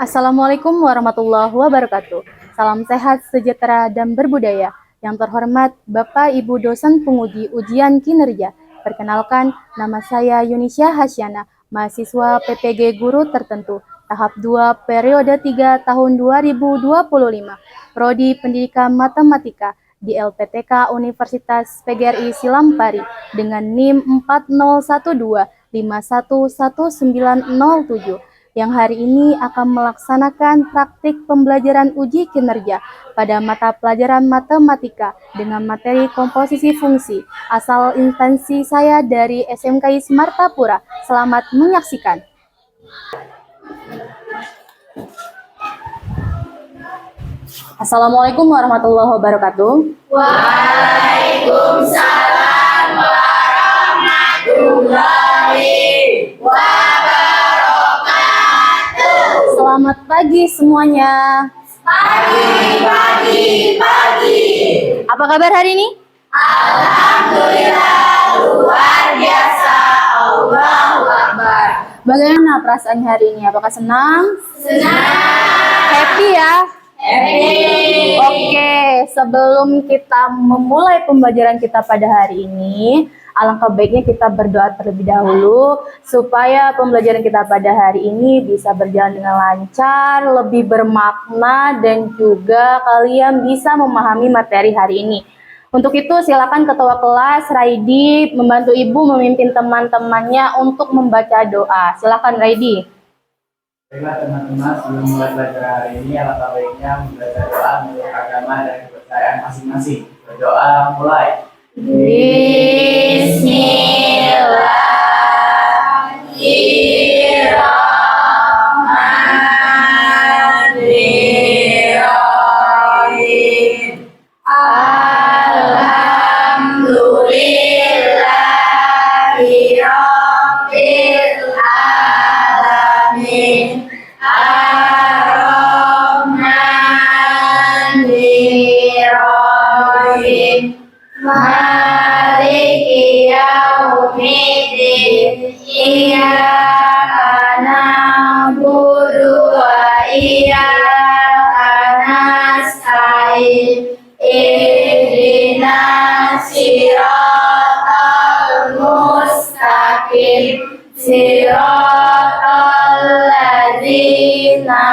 Assalamualaikum warahmatullahi wabarakatuh. Salam sehat, sejahtera, dan berbudaya. Yang terhormat Bapak Ibu dosen penguji ujian kinerja. Perkenalkan, nama saya Yunisya Hasyana, mahasiswa PPG Guru Tertentu, tahap 2 periode 3 tahun 2025, Prodi Pendidikan Matematika di LPTK Universitas PGRI Silampari dengan NIM 4012511907 yang hari ini akan melaksanakan praktik pembelajaran uji kinerja pada mata pelajaran matematika dengan materi komposisi fungsi. Asal instansi saya dari SMKI Semartapura. Selamat menyaksikan. Assalamualaikum warahmatullahi wabarakatuh. Waalaikumsalam warahmatullahi wabarakatuh. Selamat pagi semuanya. Pagi. Apa kabar hari ini? Alhamdulillah, luar biasa. Allahu Akbar. Bagaimana perasaan hari ini? Apakah senang? Senang. Happy ya? Happy. Oke, sebelum kita memulai pembelajaran kita pada hari ini, alangkah baiknya kita berdoa terlebih dahulu supaya pembelajaran kita pada hari ini bisa berjalan dengan lancar, lebih bermakna, dan juga kalian bisa memahami materi hari ini. Untuk itu silakan Ketua Kelas Raidi membantu Ibu memimpin teman-temannya untuk membaca doa. Silakan Raidi. Baiklah teman-teman, sebelum mulai belajar hari ini, alangkah baiknya membaca doa menurut agama dan kepercayaan masing-masing. Berdoa mulai. Bismillahirrahmanirrahim. Alhamdulillahirabbil alamin. Ar-Rahmanir-Rahim. Maliki yaumiddin. Iyyaka na'budu wa iyyaka nasta'in. Ihdinas siratal mustaqim. Siratal ladzina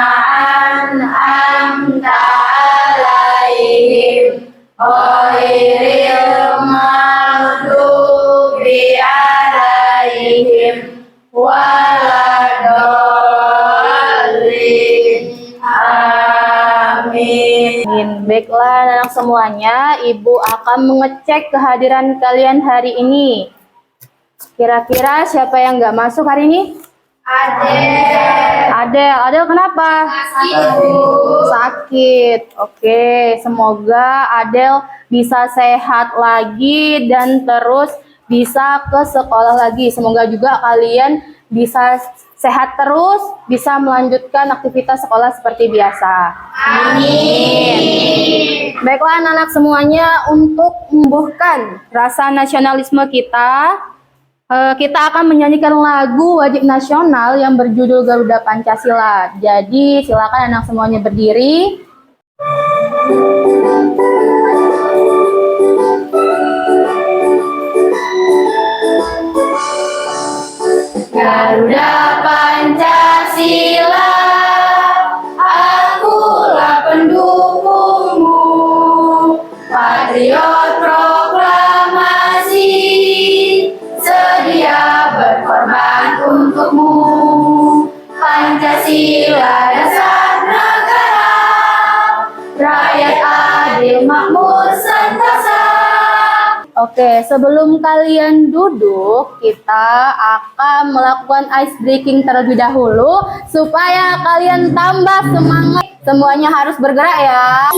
an'amta 'alaihim ghairil maghdubi 'alaihim waladdallin. Amin. Baiklah anak semuanya, Ibu akan mengecek kehadiran kalian hari ini. Kira-kira siapa yang nggak masuk hari ini? Adel kenapa? Sakit. Oke, semoga Adel bisa sehat lagi dan terus bisa ke sekolah lagi. Semoga juga kalian bisa sehat terus, bisa melanjutkan aktivitas sekolah seperti biasa. Amin. Baiklah anak-anak semuanya, untuk menumbuhkan rasa nasionalisme kita akan menyanyikan lagu wajib nasional yang berjudul Garuda Pancasila. Jadi silakan anak semuanya berdiri. Garuda Pancasila, akulah pendukungmu. Patriot proklamasi, sedia berkorban untukmu. Pancasila dasar negara, rakyat adil makmur sentosa. Oke, sebelum kalian duduk, kita akan melakukan ice breaking terlebih dahulu supaya kalian tambah semangat. Semuanya harus bergerak ya.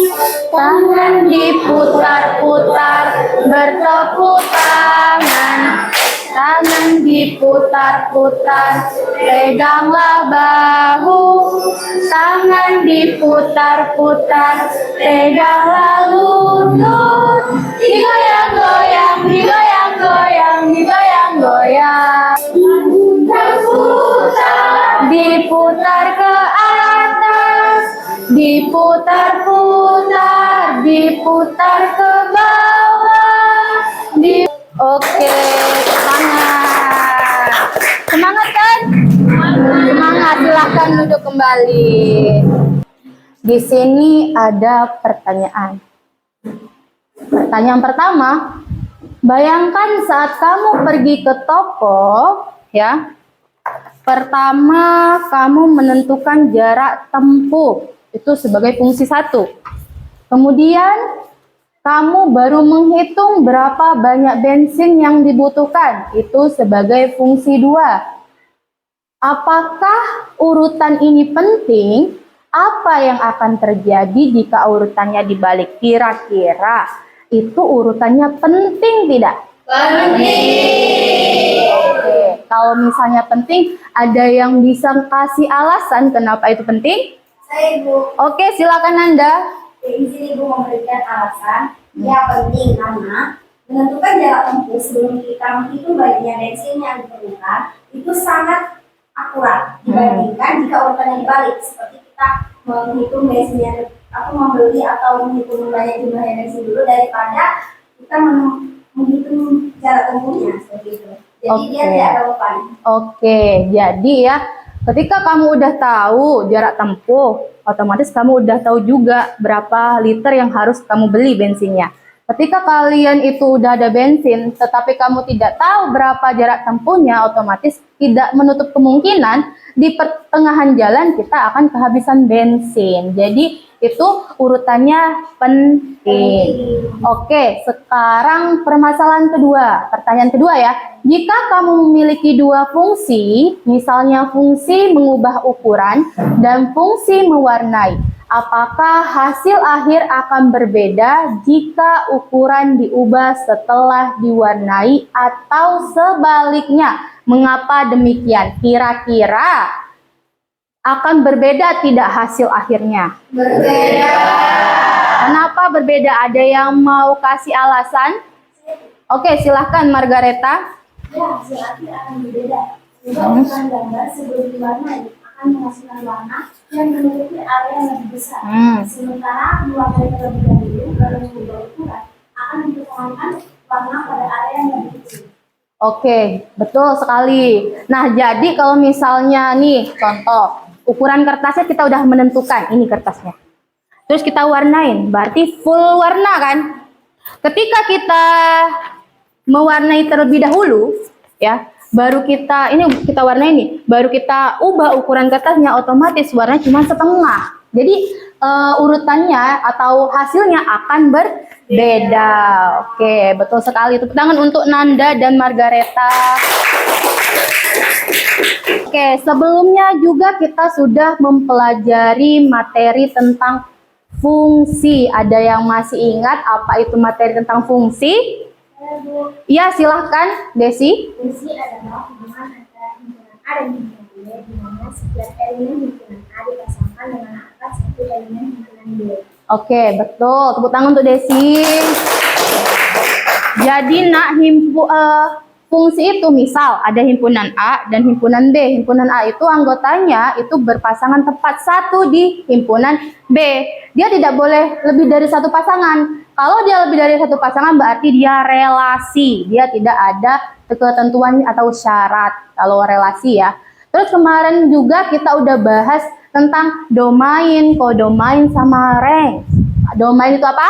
Tangan diputar-putar, bertepuk tangan. Tangan diputar-putar, peganglah bahu. Tangan diputar-putar, peganglah lutut. Digoyang-goyang, digoyang-goyang, digoyang-goyang. Diputar ke atas. diputar-putar, diputar ke bawah. Oke, semangat. Semangat kan? Semangat, silahkan duduk kembali. Di sini ada pertanyaan. Pertanyaan pertama, bayangkan saat kamu pergi ke toko, ya. Pertama, kamu menentukan jarak tempuh, itu sebagai fungsi 1. Kemudian, kamu baru menghitung berapa banyak bensin yang dibutuhkan, itu sebagai fungsi 2. Apakah urutan ini penting? Apa yang akan terjadi jika urutannya dibalik? Kira-kira itu urutannya penting tidak? Penting. Oke, kalau misalnya penting, ada yang bisa kasih alasan kenapa itu penting? Saya Ibu. Oke, silakan Nanda. Di sini Ibu memberikan alasan. Ya penting karena menentukan jarak tempuh sebelum kita menghitung banyaknya bensin yang diperlukan itu sangat akurat dibandingkan jika urutannya dibalik, seperti kita menghitung bensinnya atau membeli atau menghitung banyak jumlahnya bensin dulu daripada kita menghitung jarak tempuhnya seperti itu. Jadi dia tidak relevan. Oke, jadi ya ketika kamu udah tahu jarak tempuh, otomatis kamu udah tahu juga berapa liter yang harus kamu beli bensinnya. Ketika kalian itu udah ada bensin, tetapi kamu tidak tahu berapa jarak tempuhnya, otomatis tidak menutup kemungkinan di pertengahan jalan kita akan kehabisan bensin. Jadi itu urutannya penting. Oke, sekarang permasalahan kedua. Pertanyaan kedua ya. Jika kamu memiliki 2 fungsi, misalnya fungsi mengubah ukuran dan fungsi mewarnai, apakah hasil akhir akan berbeda jika ukuran diubah setelah diwarnai atau sebaliknya? Mengapa demikian? Kira-kira akan berbeda tidak hasil akhirnya? Berbeda. Kenapa berbeda? Ada yang mau kasih alasan? Oke, silahkan Margareta. Ya, hasil akhir akan berbeda. Ukuran gambar sebelum diwarnai akan menghasilkan warna yang menutupi area yang lebih besar. Sementara mewarnai terlebih dahulu baru mengubah ukuran akan mempertahankan warna pada area yang lebih kecil. Oke, betul sekali. Nah, jadi kalau misalnya nih, contoh, ukuran kertasnya kita udah menentukan, ini kertasnya. Terus kita warnain, berarti full warna kan? Ketika kita mewarnai terlebih dahulu, ya, baru kita, ini kita warnai nih, baru kita ubah ukuran kertasnya, otomatis warnanya cuma setengah. Jadi urutannya atau hasilnya akan berbeda. Oke, betul sekali. Tepuk tangan untuk Nanda dan Margareta. Oke, sebelumnya juga kita sudah mempelajari materi tentang fungsi. Ada yang masih ingat apa itu materi tentang fungsi? Iya, silahkan Desi. Fungsi adalah hubungan antara himpunan A dan himpunan B, di mana setiap elemen himpunan A dipasangkan dengan angka satu elemen himpunan B. Oke, betul. Tepuk tangan untuk Desi. Jadi, fungsi itu misal ada himpunan A dan himpunan B. Himpunan A itu anggotanya itu berpasangan tepat satu di himpunan B. Dia tidak boleh lebih dari satu pasangan. Kalau dia lebih dari satu pasangan berarti dia relasi. Dia tidak ada ketentuan atau syarat kalau relasi ya. Terus kemarin juga kita udah bahas tentang domain, kodomain sama range. Domain itu apa?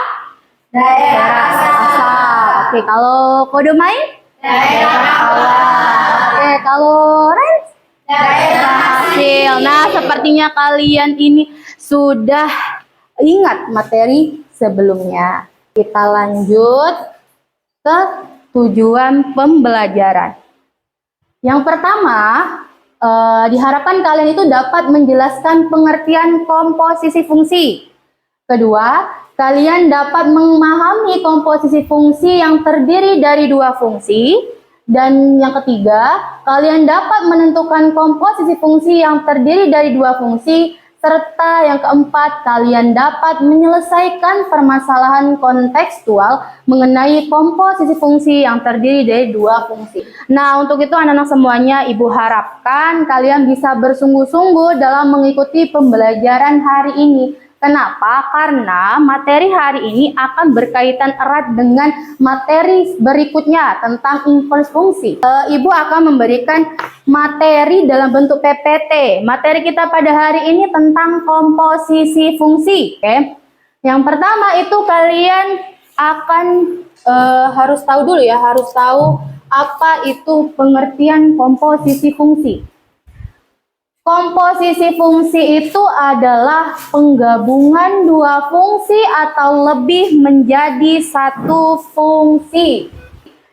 Daerah asal. Oke, kalau kodomain? daerah awal, Oke, kalau range? daerah Hasil. Nah, sepertinya kalian ini sudah ingat materi sebelumnya. Kita lanjut ke tujuan pembelajaran. Yang pertama, diharapkan kalian itu dapat menjelaskan pengertian komposisi fungsi. Kedua, kalian dapat memahami komposisi fungsi yang terdiri dari 2 fungsi. Dan yang ketiga, kalian dapat menentukan komposisi fungsi yang terdiri dari 2 fungsi. Serta yang keempat, kalian dapat menyelesaikan permasalahan kontekstual mengenai komposisi fungsi yang terdiri dari 2 fungsi. Nah, untuk itu anak-anak semuanya, Ibu harapkan kalian bisa bersungguh-sungguh dalam mengikuti pembelajaran hari ini. Kenapa? Karena materi hari ini akan berkaitan erat dengan materi berikutnya tentang inverse fungsi. Ibu akan memberikan materi dalam bentuk PPT. Materi kita pada hari ini tentang komposisi fungsi. Oke. Yang pertama itu kalian akan harus tahu dulu ya, harus tahu apa itu pengertian komposisi fungsi. Komposisi fungsi itu adalah penggabungan dua fungsi atau lebih menjadi satu fungsi,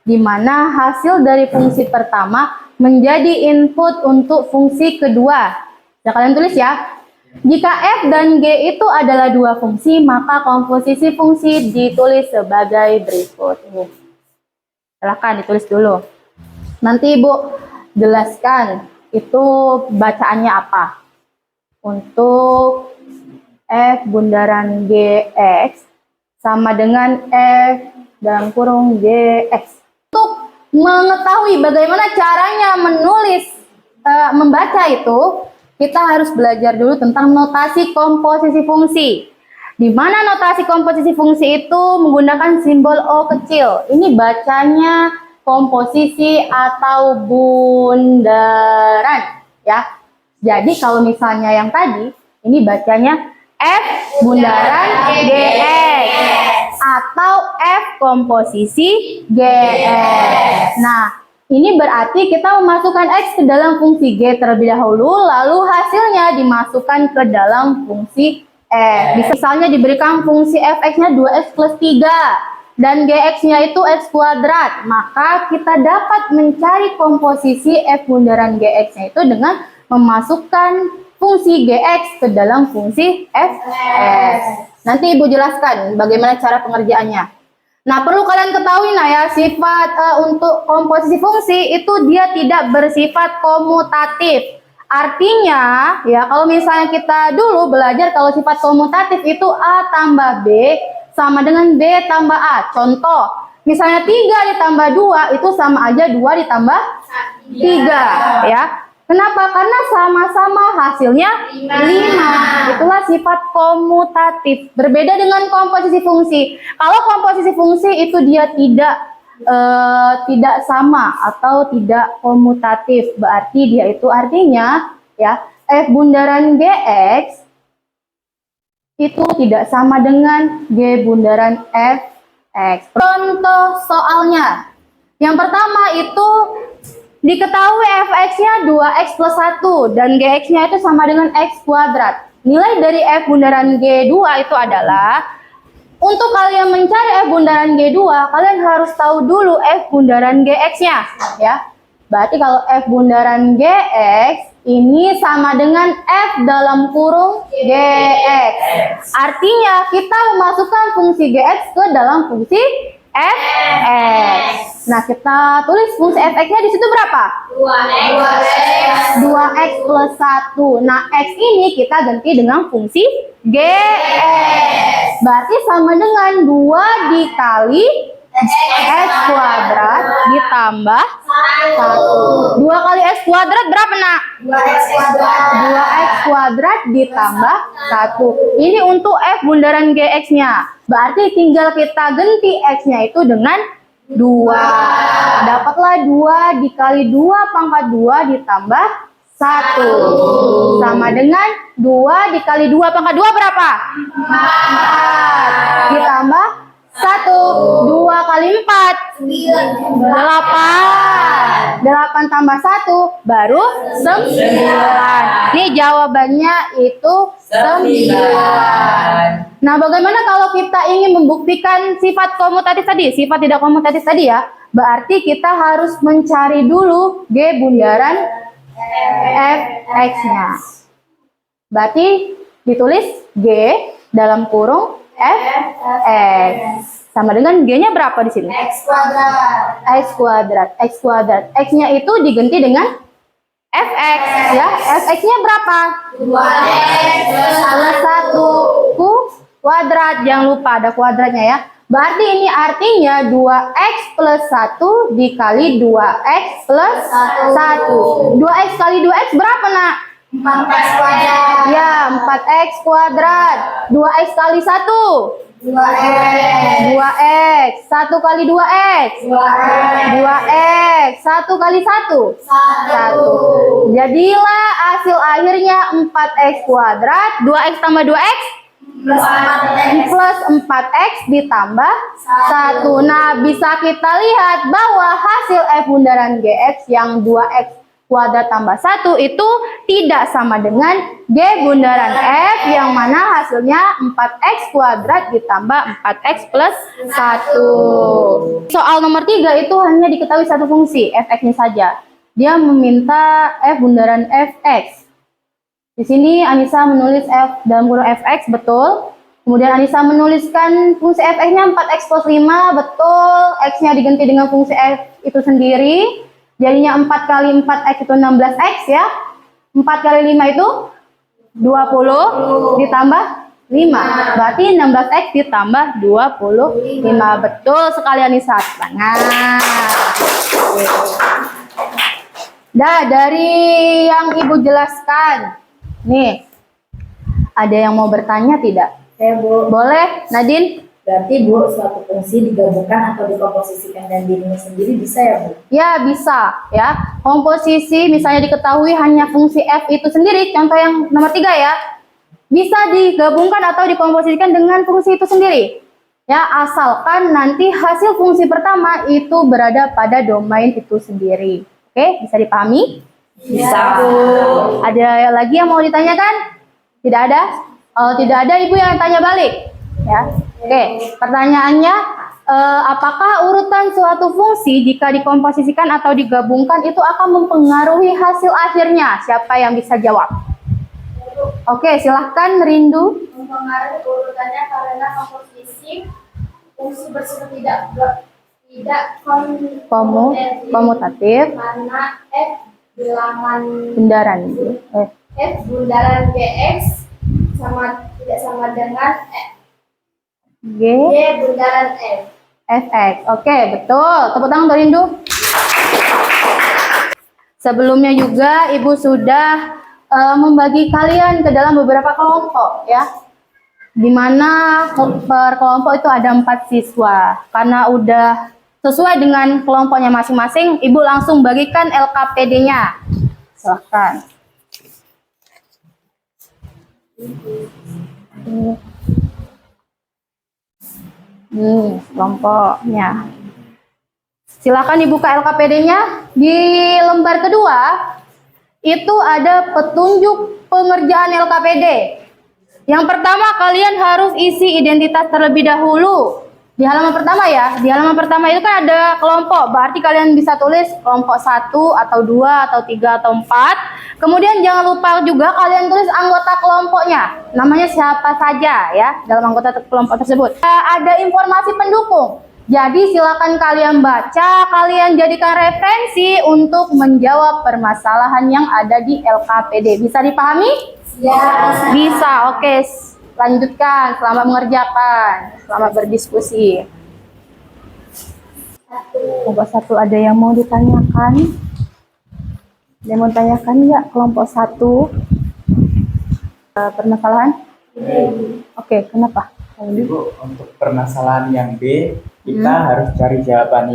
di mana hasil dari fungsi pertama menjadi input untuk fungsi kedua. Nah, kalian tulis ya. Jika f dan g itu adalah dua fungsi, maka komposisi fungsi ditulis sebagai berikut. Silahkan ditulis dulu. Nanti Ibu jelaskan itu bacaannya apa. Untuk f bundaran gx sama dengan f dalam kurung gx. Untuk mengetahui bagaimana caranya menulis, membaca itu, kita harus belajar dulu tentang notasi komposisi fungsi. Di mana notasi komposisi fungsi itu menggunakan simbol O kecil. Ini bacanya komposisi atau bundaran ya. Jadi kalau misalnya yang tadi ini bacanya F bundaran GX atau F komposisi GX. Nah, ini berarti kita memasukkan X ke dalam fungsi G terlebih dahulu, lalu hasilnya dimasukkan ke dalam fungsi F. Misalnya diberikan fungsi fx-nya 2x plus 3 dan gx-nya itu x kuadrat, maka kita dapat mencari komposisi f bundaran gx-nya itu dengan memasukkan fungsi gx ke dalam fungsi fx. Nanti Ibu jelaskan bagaimana cara pengerjaannya. Nah, perlu kalian ketahui ya, sifat untuk komposisi fungsi itu dia tidak bersifat komutatif. Artinya, ya kalau misalnya kita dulu belajar kalau sifat komutatif itu A tambah B sama dengan B tambah A. Contoh, misalnya 3 ditambah 2 itu sama aja 2 ditambah 3 ya. Kenapa? Karena sama-sama hasilnya 5. Itulah sifat komutatif. Berbeda dengan komposisi fungsi. Kalau komposisi fungsi itu dia tidak sama atau tidak komutatif. Berarti dia itu artinya ya f bundaran gx itu tidak sama dengan G bundaran fx. Contoh soalnya. Yang pertama itu diketahui fx-nya 2x plus 1 dan gx-nya itu sama dengan x kuadrat. Nilai dari f bundaran G2 itu adalah, untuk kalian mencari f bundaran G2, kalian harus tahu dulu f bundaran gx-nya ya. Berarti kalau f bundaran gx ini sama dengan F dalam kurung GX. Artinya kita memasukkan fungsi GX ke dalam fungsi fx. Nah, kita tulis fungsi fx-nya di situ berapa? 2x plus 1. Nah, x ini kita ganti dengan fungsi GX. Berarti sama dengan 2 dikali x kuadrat ditambah 1. 2 kali x kuadrat berapa, Nak? 2x kuadrat ditambah 1. Ini untuk f bundaran gx-nya. Berarti tinggal kita ganti x-nya itu dengan 2. Dapatlah 2 dikali 2 pangkat 2 ditambah 1. Sama dengan 2 dikali 2 pangkat 2 berapa? 4. Ditambah 1, 2 kali 4, 8. 8 tambah 1, baru 9. Nih jawabannya itu 9. Nah, bagaimana kalau kita ingin membuktikan sifat komutatif tadi, sifat tidak komutatif tadi ya? Berarti kita harus mencari dulu G bundaran fx-nya. Berarti ditulis G dalam kurung fx sama dengan g-nya berapa di sini? X kuadrat. X kuadrat. X-nya itu diganti dengan fx ya. Fx-nya berapa? 2x plus 1 kuadrat. Jangan lupa ada kuadratnya ya. Berarti ini artinya 2x plus 1 dikali 2x plus 1. 2x kali 2x berapa, Nak? 4x kuadrat. Ya, 4x kuadrat. 2x kali 1. 2x. 2x. 1 kali 2x. 2x. 1 kali 1. 1. Jadilah hasil akhirnya 4x kuadrat. 2x tambah 2x. Plus 4x ditambah 1. Nah, bisa kita lihat bahwa hasil F bundaran GX yang 2x kuadrat tambah 1 itu tidak sama dengan G bundaran F yang mana hasilnya 4x kuadrat ditambah 4x plus 1. Soal nomor 3 itu hanya diketahui satu fungsi, fx-nya saja. Dia meminta F bundaran fx. Di sini Anissa menulis F dalam kurung fx, betul. Kemudian Anissa menuliskan fungsi fx-nya 4x plus 5, betul. X-nya diganti dengan fungsi f itu sendiri. Jadinya 4 kali 4x itu 16x ya. 4 kali 5 itu 20 ditambah 5. Berarti 16x ditambah 25. Betul sekali Anissa. Tangan. Nah, dari yang Ibu jelaskan. Nih, ada yang mau bertanya tidak? Bu. Boleh, Nadine? Berarti Bu, suatu fungsi digabungkan atau dikomposisikan dan dirinya sendiri bisa ya Bu? Ya, bisa ya. Komposisi misalnya diketahui hanya fungsi f itu sendiri, contoh yang nomor 3 ya. Bisa digabungkan atau dikomposisikan dengan fungsi itu sendiri. Ya, asalkan nanti hasil fungsi pertama itu berada pada domain itu sendiri. Oke, bisa dipahami? Bisa Bu. Ada lagi yang mau ditanyakan? Tidak ada? Kalau tidak ada, Ibu yang tanya balik. Ya. Oke, pertanyaannya, apakah urutan suatu fungsi jika dikomposisikan atau digabungkan itu akan mempengaruhi hasil akhirnya? Siapa yang bisa jawab? Oke, silahkan Rindu. Mempengaruhi urutannya karena komposisi fungsi bersifat tidak Komutatif. karena F bilangan Bundaran. F bundaran GX tidak sama dengan G. G bundaran F. Fx. Oke, betul. Tepuk tangan untuk Rindu. Sebelumnya juga Ibu sudah membagi kalian ke dalam beberapa kelompok ya. Di mana per kelompok itu ada 4 siswa. Karena udah sesuai dengan kelompoknya masing-masing, Ibu langsung bagikan LKPD-nya. Silahkan. Kelompoknya. Silakan dibuka LKPD-nya. Di lembar kedua itu ada petunjuk pengerjaan LKPD. Yang pertama kalian harus isi identitas terlebih dahulu. Di halaman pertama ya. Di halaman pertama itu kan ada kelompok. Berarti kalian bisa tulis kelompok 1 atau 2 atau 3 atau 4. Kemudian jangan lupa juga kalian tulis anggota kelompoknya. Namanya siapa saja ya dalam anggota kelompok tersebut. Ada informasi pendukung. Jadi silakan kalian baca, kalian jadikan referensi untuk menjawab permasalahan yang ada di LKPD. Bisa dipahami? Ya. Bisa. Oke. Lanjutkan, selamat mengerjakan, selamat berdiskusi. Kelompok 1 ada yang mau ditanyakan? Ada yang mau ditanyakan ya kelompok 1? Permasalahan? Oke, kenapa? Ibu, untuk permasalahan yang B, kita harus cari jawaban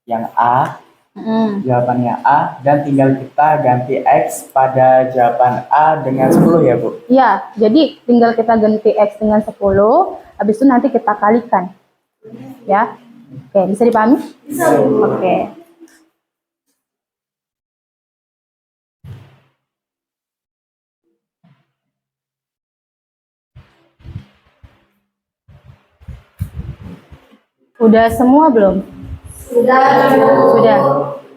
yang A. Jawabannya A, dan tinggal kita ganti X pada jawaban A dengan 10 ya Bu? Ya, jadi tinggal kita ganti X dengan 10, habis itu nanti kita kalikan. Ya, oke, bisa dipahami? Bisa Bu. Oke. Udah semua belum? Sudah. Sudah.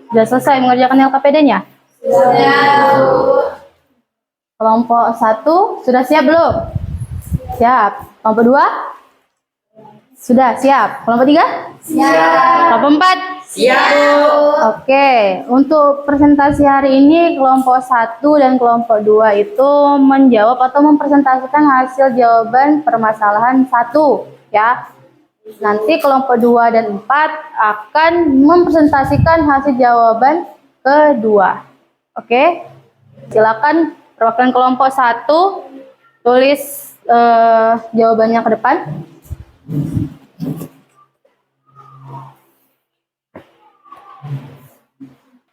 Sudah selesai mengerjakan LKPD-nya? Sudah. Kelompok 1 sudah siap belum? Siap. Kelompok 2? Sudah siap. Kelompok 3? Siap. Kelompok 4? Siap. Oke, untuk presentasi hari ini kelompok 1 dan kelompok 2 itu menjawab atau mempresentasikan hasil jawaban permasalahan 1 ya. Nanti kelompok 2 dan 4 akan mempresentasikan hasil jawaban kedua. Oke? Silakan perwakilan kelompok 1 tulis jawabannya ke depan.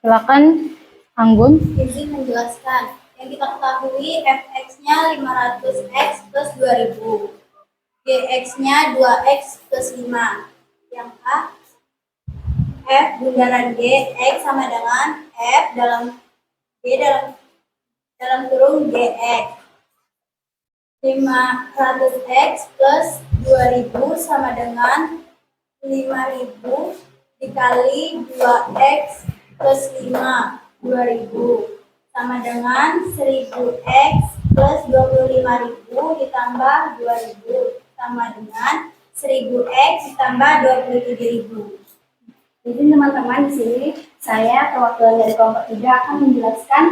Silakan Anggun. Izin menjelaskan. Yang kita ketahui fx-nya 500x plus 2000. Gx-nya 2x plus 5. Yang A, f bundaran g x sama dengan f dalam g dalam kurung gx. 500x plus 2000 sama dengan 5000 dikali 2x plus 5, 2000 sama dengan 1000x plus 25.000 ditambah 2000 sama dengan 1000x ditambah 27.000. Jadi teman-teman, di sini saya perwakilan dari kelompok 3 akan menjelaskan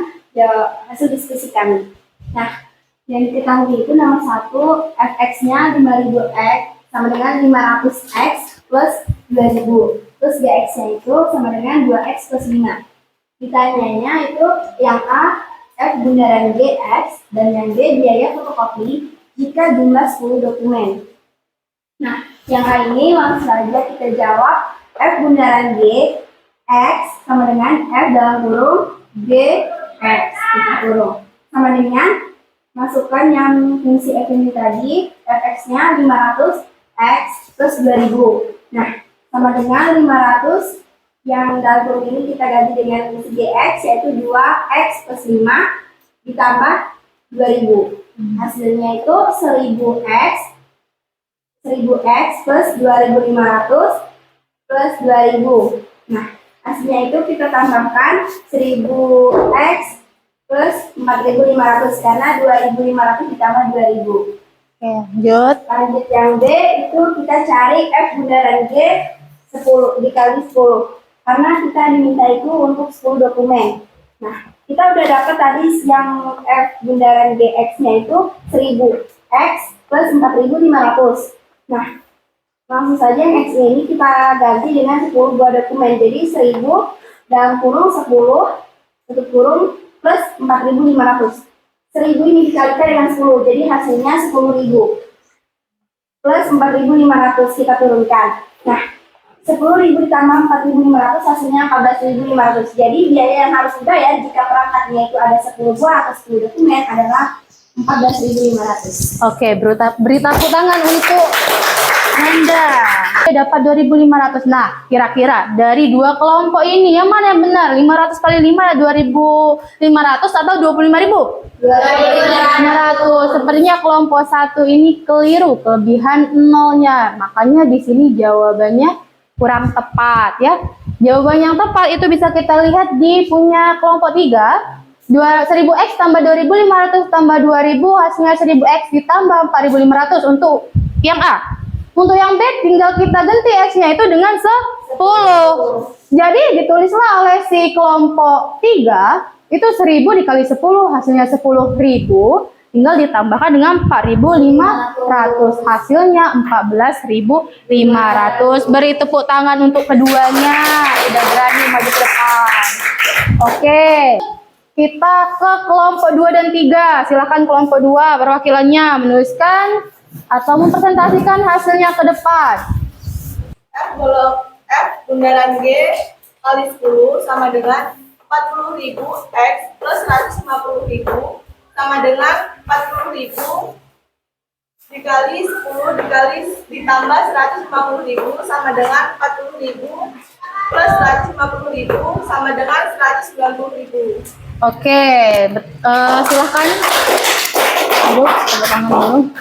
hasil diskusi kami. Nah, yang diketahui itu nomor 1, fx-nya 5000x sama dengan 500x plus 2000. Terus gx-nya itu sama dengan 2x plus 5. Ditanyanya itu yang A, f bundaran gx, dan yang B, biaya fotokopi jika jumlah 10 dokumen. Nah, yang A ini langsung saja kita jawab. F bundaran G, X sama dengan F dalam kurung G, X tutup kurung. Sama dengan masukkan yang fungsi F ini tadi, Fx-nya 500 X plus 2000. Nah, sama dengan 500 yang dalam kurung ini kita ganti dengan fungsi Gx, yaitu 2X plus 5 ditambah 2000. Hasilnya itu 1000X plus 2500 plus 2000. Nah, hasilnya itu kita tambahkan 1000x plus 4500 karena 2500 ditambah 2000. Oke, lanjut. Lanjut yang B itu kita cari f bundaran G 10 dikali 10 karena kita diminta itu untuk 10 dokumen. Nah, kita udah dapat tadi yang f bundaran Gx-nya itu 1000x plus 4500. Nah, langsung saja yang X ini kita ganti dengan 10 buah dokumen. Jadi 1000 dalam kurung 10 tutup kurung plus 4500. 1000 ini dikalikan dengan 10, jadi hasilnya 10.000 plus 4.500 kita turunkan. Nah, 10.000 ditambah 4.500 hasilnya 14.500. Jadi biaya yang harus dibayar jika perangkatnya itu ada 10 buah atau 10 dokumen adalah 14.500. Oke, beri tepuk tangan untuk Anda. Dapat 2.500. Nah, kira-kira dari dua kelompok ini yang mana yang benar? 500 kali 5 2.500 atau 25.000? 2.500. Sepertinya kelompok 1 ini keliru, kelebihan nolnya. Makanya di sini jawabannya kurang tepat ya. Jawaban yang tepat itu bisa kita lihat di punya kelompok 3. 1000x tambah 2.500 tambah 2.000 hasilnya 1000x ditambah 4.500 untuk yang A. Untuk yang B tinggal kita ganti x-nya itu dengan 10. Jadi ditulislah oleh si kelompok 3 itu 1000 dikali 10 hasilnya 10.000 tinggal ditambahkan dengan 4.500 hasilnya 14.500. Beri tepuk tangan untuk keduanya, udah berani maju ke depan. Oke, kita ke kelompok 2 dan 3. Silakan kelompok 2 perwakilannya menuliskan atau mempresentasikan hasilnya ke depan. F bundaran G kali 10 sama dengan 40.000 X plus 150.000 sama dengan 40.000 dikali 10 dikali ditambah 150.000 sama dengan 40.000 plus 150.000 sama dengan 190.000. Oke, silahkan. Aduh, tepuk tangan dulu.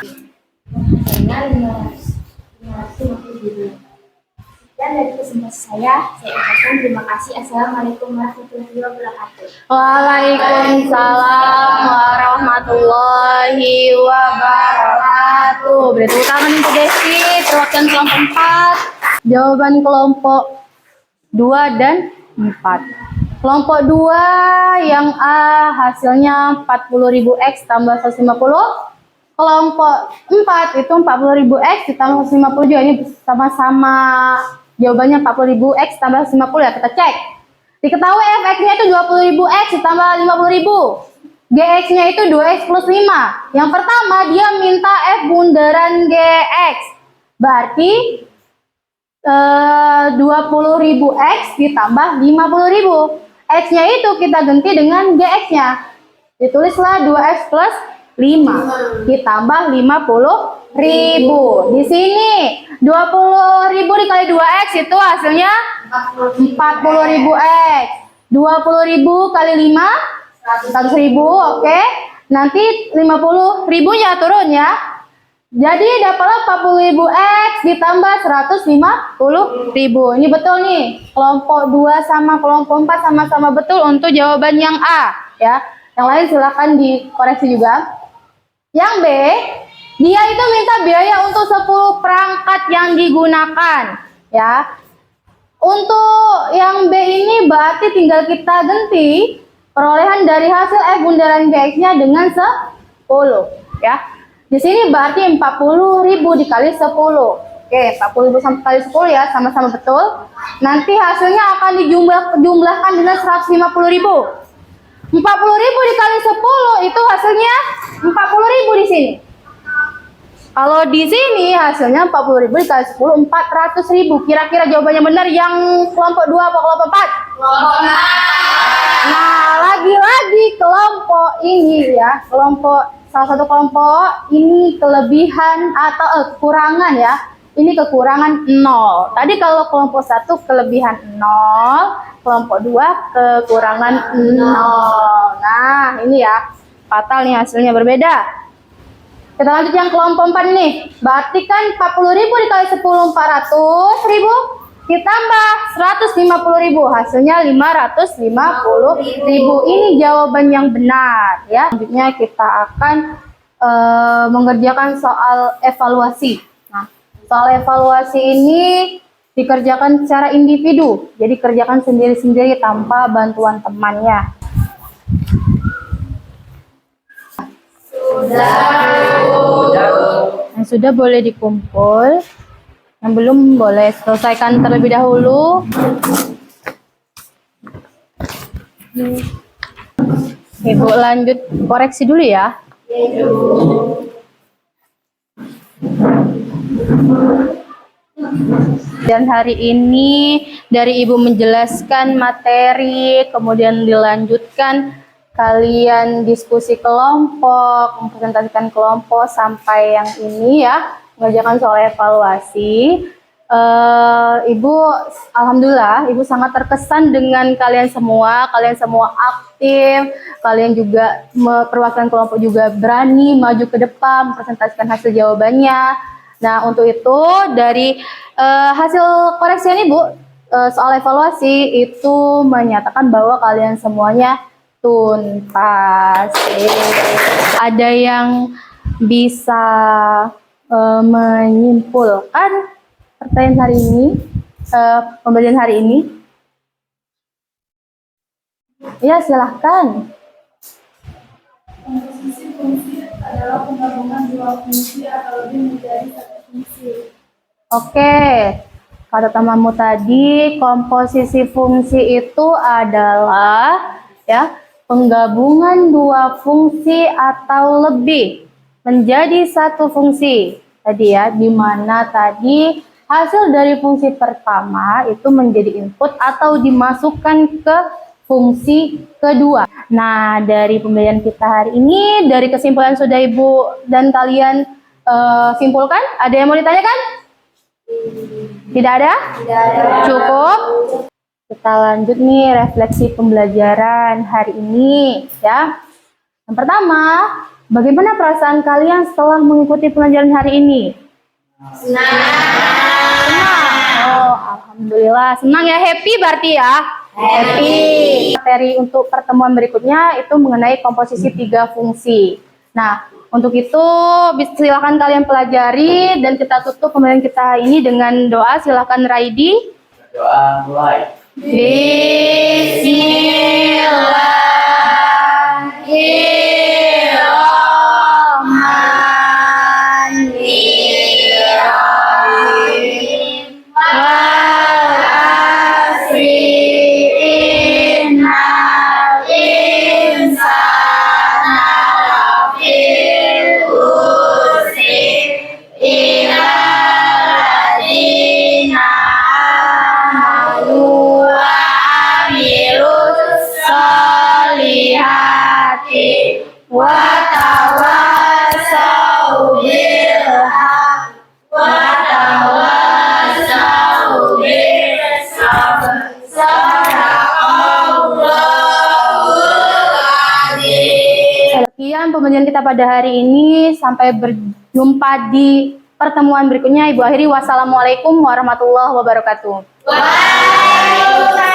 Dan dari kesempatan saya ucapkan terima kasih. Assalamualaikum warahmatullahi wabarakatuh. Waalaikumsalam warahmatullahi wabarakatuh. Beri tepuk tangan untuk Desi, perwakilan kelompok 4. Jawaban kelompok 2 dan 4. Kelompok 2 yang A hasilnya 40.000x tambah 150. Kelompok 4 itu 40.000x ditambah 150 juga. Ini sama-sama jawabannya 40.000x tambah 150 ya. Kita cek. Diketahui fx-nya itu 20.000x ditambah 50.000. GX-nya itu 2X plus 5. Yang pertama dia minta F bundaran GX. Berarti 20.000 X ditambah 50.000. X-nya itu kita ganti dengan GX-nya. Ditulislah 2X plus 5 ditambah 50.000. Di sini 20.000 dikali 2X itu hasilnya 40.000 X. 20.000 kali 5 100.000, oke. Nanti 50.000-nya turun ya. Jadi dapatlah 40.000 X ditambah 150.000. Ini betul nih. Kelompok 2 sama kelompok 4 sama-sama betul untuk jawaban yang A ya. Yang lain silahkan dikoreksi juga. Yang B, dia itu minta biaya untuk 10 perangkat yang digunakan ya. Untuk yang B ini berarti tinggal kita ganti perolehan dari hasil F bundaran GX-nya dengan 10 ya. Di sini berarti 40.000 dikali 10. Oke, 40.000 kali 10 ya, sama-sama betul. Nanti hasilnya akan dijumlahkan dengan 150.000. 40.000 dikali 10 itu hasilnya 40.000 di sini. Kalau di sini hasilnya 40.000 dikali 10 400.000. Kira-kira jawabannya benar yang kelompok 2 atau kelompok 4? Kelompok 4. Nah, lagi-lagi kelompok ini ya, salah satu kelompok ini kelebihan atau kekurangan ya. Ini kekurangan 0. Tadi kalau kelompok 1 kelebihan 0, kelompok 2 kekurangan 0. Nah, ini ya. Fatal nih hasilnya berbeda. Kita lanjut yang kelompok 4 nih. Berarti kan 40.000 dikali 10 400.000 ditambah 150.000, hasilnya 550.000. Ini jawaban yang benar ya. Selanjutnya kita akan mengerjakan soal evaluasi. Nah, soal evaluasi ini dikerjakan secara individu. Jadi kerjakan sendiri-sendiri tanpa bantuan temannya. Yang sudah boleh dikumpul. Yang belum boleh selesaikan terlebih dahulu. Ibu lanjut koreksi dulu ya. Dan hari ini dari Ibu menjelaskan materi, kemudian dilanjutkan kalian diskusi kelompok, mempresentasikan kelompok sampai yang ini ya, mengerjakan soal evaluasi. Ibu, alhamdulillah, Ibu sangat terkesan dengan kalian semua aktif, kalian juga perwakilan kelompok juga berani maju ke depan, mempresentasikan hasil jawabannya. Nah, untuk itu dari hasil koreksi ini, Bu, soal evaluasi itu menyatakan bahwa kalian semuanya tuntas. Ada yang bisa menyimpulkan pertanyaan hari ini, pembelajaran hari ini? Ya, silahkan. Komposisi fungsi adalah penggabungan dua fungsi atau lebih menjadi satu fungsi. Oke, kata temanmu tadi, komposisi fungsi itu adalah ya penggabungan dua fungsi atau lebih menjadi satu fungsi. Tadi ya, di mana tadi hasil dari fungsi pertama itu menjadi input atau dimasukkan ke fungsi kedua. Nah, dari pembelajaran kita hari ini, dari kesimpulan sudah Ibu dan kalian simpulkan, ada yang mau ditanyakan? Tidak ada? Tidak ada. Cukup? Kita lanjut nih refleksi pembelajaran hari ini ya. Yang pertama, bagaimana perasaan kalian setelah mengikuti pembelajaran hari ini? Senang. Oh, alhamdulillah. Senang ya, happy berarti ya? Happy. Materi untuk pertemuan berikutnya itu mengenai komposisi 3 fungsi. Nah, untuk itu silakan kalian pelajari dan kita tutup pembelajaran kita ini dengan doa. Silakan Raidi. Doa mulai. Bismillahirrahmanirrahim. Wal asri innal insana Watawasau bil haq. Watawasau bis sabr. Sekian pembelajaran kita pada hari ini. Sampai berjumpa di pertemuan berikutnya. Ibu akhiri, wassalamualaikum warahmatullahi wabarakatuh. Waalaikumsalam.